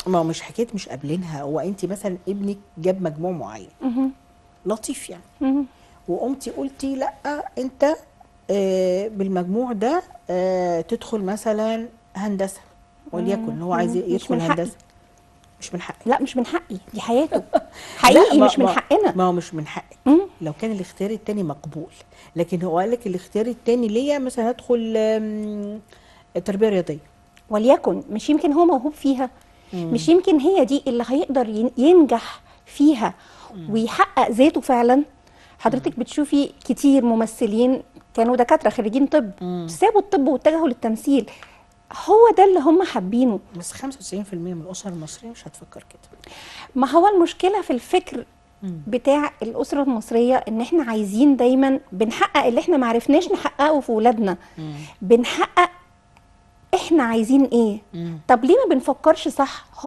ما هو مش حكايه مش قابلينها، هو انت مثلا ابنك جاب مجموع معين لطيف يعني، وقمتي قلتي لا انت بالمجموع ده تدخل مثلا هندسه، وليكن هو عايز مش يدخل من حقي. هندسه. مش من حقك. لا مش من حقي، دي حياته. لا حقيقي مش من حقنا. ما هو مش من حقك. لو كان الاختيار التاني مقبول، لكن هو قال لك الاختيار التاني ليا مثلا هدخل تربيه رياضيه، وليكن مش يمكن هو موهوب فيها، مش يمكن هي دي اللي هيقدر ينجح فيها ويحقق ذاته فعلا. حضرتك بتشوفي كتير ممثلين كانوا دكاترة خريجين طب سابوا الطب واتجهوا للتمثيل، هو ده اللي هم حابينه. بس 95% من الاسر المصريه مش هتفكر كده. ما هو المشكلة في الفكر بتاع الأسرة المصرية، ان احنا عايزين دايما بنحقق اللي احنا معرفناش نحققه في ولادنا، بنحقق احنا عايزين ايه. طب ليه ما بنفكرش صح؟